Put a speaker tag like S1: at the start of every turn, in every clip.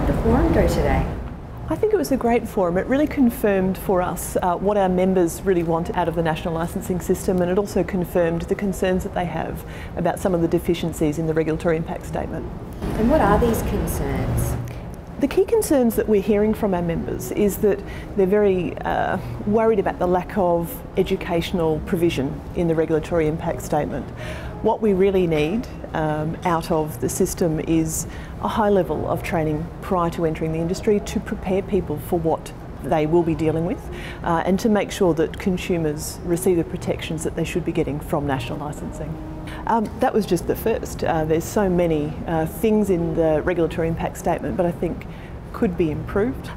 S1: did the forum go today?
S2: I think it was a great forum. It really confirmed for us what our members really want out of the national licensing system, and it also confirmed the concerns that they have about some of the deficiencies in the regulatory impact statement.
S1: And what are these concerns?
S2: The key concerns that we're hearing from our members is that they're very worried about the lack of educational provision in the regulatory impact statement. What we really need out of the system is a high level of training prior to entering the industry to prepare people for what they will be dealing with and to make sure that consumers receive the protections that they should be getting from national licensing. That was just the first. There's so many things in the regulatory impact statement, but I think could be improved.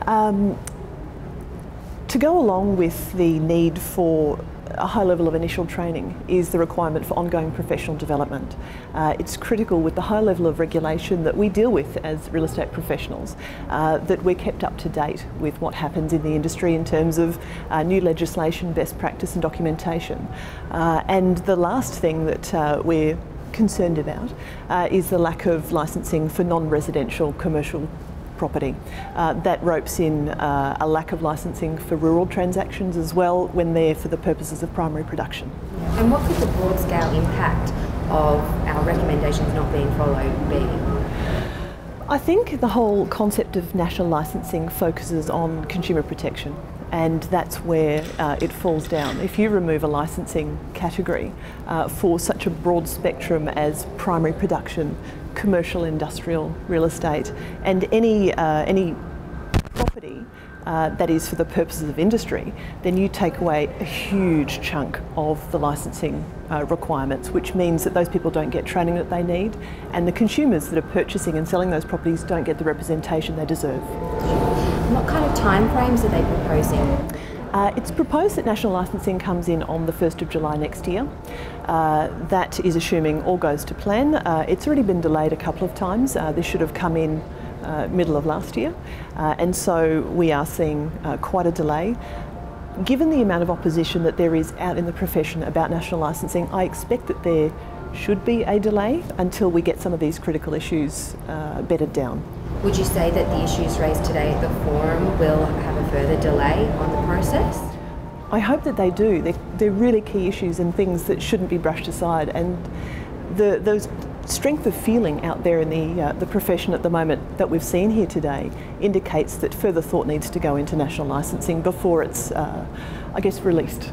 S2: To go along with the need for a high level of initial training is the requirement for ongoing professional development. It's critical with the high level of regulation that we deal with as real estate professionals, that we're kept up to date with what happens in the industry in terms of new legislation, best practice and documentation. And the last thing that we're concerned about is the lack of licensing for non-residential commercial property. That ropes in a lack of licensing for rural transactions as well when they're for the purposes of primary production.
S1: And what could the broad scale impact of our recommendations not being followed be?
S2: I think the whole concept of national licensing focuses on consumer protection, and that's where it falls down. If you remove a licensing category for such a broad spectrum as primary production, commercial, industrial, real estate, and any property that is for the purposes of industry, then you take away a huge chunk of the licensing requirements, which means that those people don't get training that they need, and the consumers that are purchasing and selling those properties don't get the representation they deserve.
S1: What kind of timeframes are they proposing?
S2: It's proposed that national licensing comes in on the 1st of July next year. That is assuming all goes to plan. It's already been delayed a couple of times. This should have come in middle of last year, and so we are seeing quite a delay. Given the amount of opposition that there is out in the profession about national licensing, I expect that there should be a delay until we get some of these critical issues bedded down.
S1: Would you say that the issues raised today at the forum will have a further delay on the process?
S2: I hope that they do. They're really key issues and things that shouldn't be brushed aside, and the strength of feeling out there in the profession at the moment that we've seen here today indicates that further thought needs to go into national licensing before it's, I guess, released.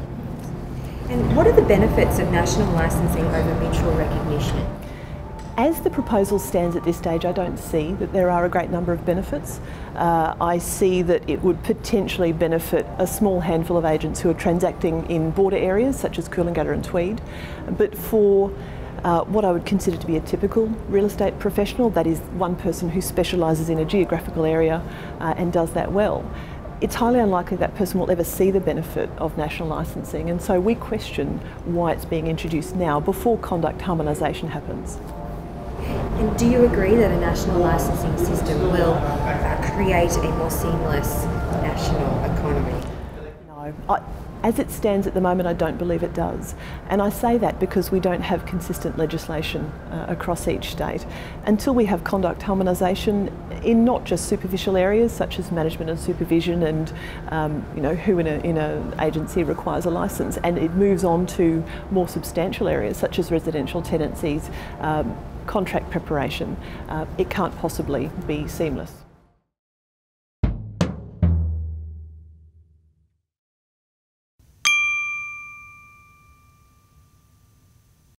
S1: And what are the benefits of national licensing over mutual recognition?
S2: As the proposal stands at this stage, I don't see that there are a great number of benefits. I see that it would potentially benefit a small handful of agents who are transacting in border areas such as Coolangatta and Tweed, but for what I would consider to be a typical real estate professional, that is one person who specialises in a geographical area and does that well, it's highly unlikely that person will ever see the benefit of national licensing, and so we question why it's being introduced now before conduct harmonisation happens.
S1: And do you agree that a national licensing system will create a more seamless national economy?
S2: No. As it stands at the moment, I don't believe it does. And I say that because we don't have consistent legislation across each state. Until we have conduct harmonisation in not just superficial areas such as management and supervision and who in an agency requires a licence, and it moves on to more substantial areas such as residential tenancies, contract preparation, it can't possibly be seamless.